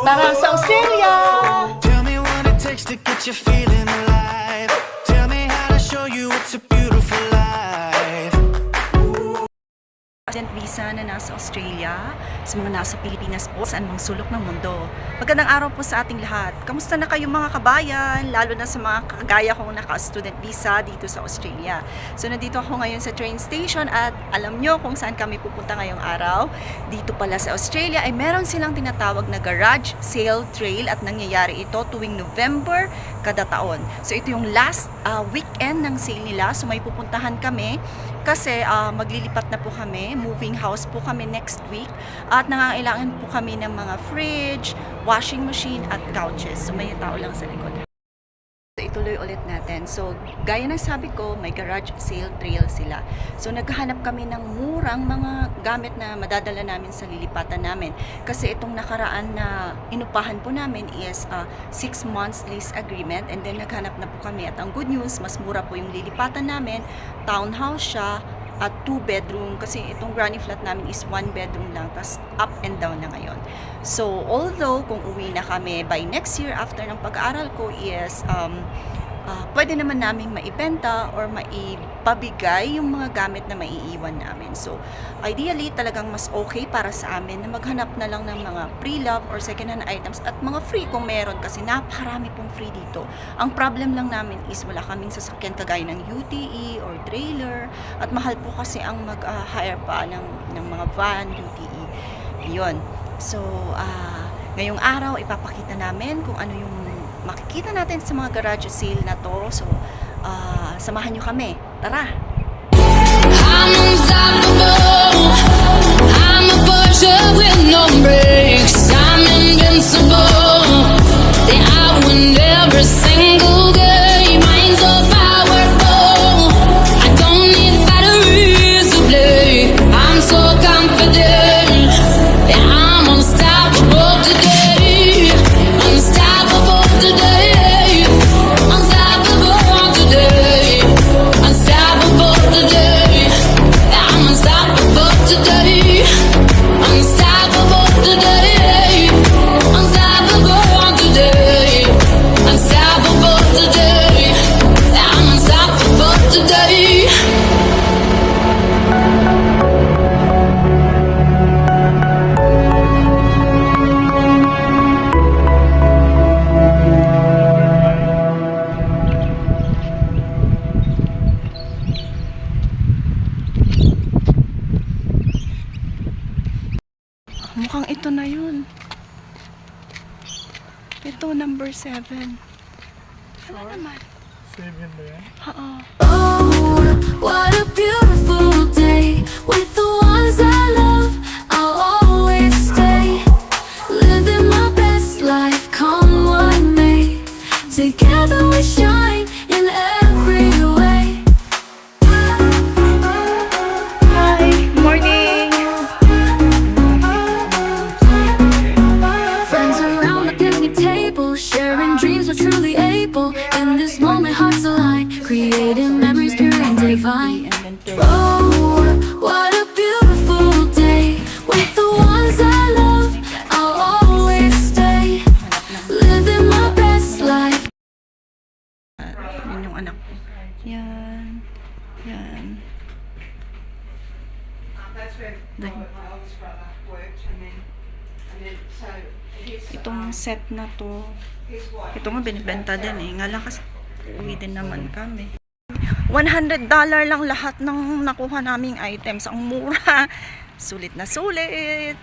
Tara sa Australia! Tell me what it takes to get you feeling alive. Tell me how to show you it's a beautiful life. Student visa na nasa Australia, sa mga nasa Pilipinas po, saan mang sulok ng mundo. Magandang araw po sa ating lahat. Kamusta na kayo mga kabayan? Lalo na sa mga kagaya kong naka-student visa dito sa Australia. So nandito ako ngayon sa train station at alam nyo kung saan kami pupunta ngayong araw. Dito pala sa Australia ay meron silang tinatawag na garage sale trail at nangyayari ito tuwing November kada taon. So ito yung last weekend ng sale nila. So may pupuntahan kami kasi maglilipat na po kami, moving house po kami next week at nangangailangan po kami ng mga fridge, washing machine at couches. So may tao lang sa likod. So ituloy ulit natin. So gaya ng sabi ko, may garage sale trail sila. So naghahanap kami ng murang mga gamit na madadala namin sa lilipatan namin. Kasi itong nakaraan na inupahan po namin is 6 months lease agreement and then naghanap na po kami. At ang good news, mas mura po yung lilipatan namin. Townhouse siya at 2 bedroom kasi itong granny flat namin is 1 bedroom lang tas up and down na ngayon. So although kung uwi na kami by next year after ng pag-aaral ko is pwede naman naming maibenta or maipabigay yung mga gamit na maiiwan namin. So ideally talagang mas okay para sa amin na maghanap na lang ng mga pre-love or second hand items at mga free kung meron kasi napakarami pong free dito. Ang problem lang namin is wala kaming sasakyan kagaya ng UTE or trailer at mahal po kasi ang mag-hire pa ng mga van, UTE. Yun. So ngayong araw ipapakita namin kung ano yung makikita natin sa mga garage sale na to. So samahan nyo kami. Tara! I'm unstoppable. I'm a Porsche with no brakes. I'm invincible. Yeah, I win every single game. Mine's so powerful. I don't need batteries to play. I'm so confident. Yeah, I'm unstoppable today. Unstoppable today. Unstoppable today. Unstoppable today. I'm unstoppable today. Unstoppable today. Unstoppable today. Unstoppable today. I'm unstoppable today. Mukhang ito na yun. Ito, number 7. Ano naman? 7 ba yan? Oo. Oh, what a beautiful day with the ones I love. I'll always stay, living my best life, come what may. Together we shine in every way. Hi! Morning! Friends around the picnic table, sharing dreams, we're truly able. In this moment, hearts align, creating memories pure and divine. And then third. Oh, what a beautiful day with the ones I love. I'll always stay, living my best life. Yun yung anak ko. Yan. Yan. That's where Then- my oldest brother worked, and then so Itong set na to. his wife. Ito nga binibenta din eh. Nga lang kasi uwi din naman kami. $100 lang lahat ng nakuha naming items. Ang mura. Sulit na sulit.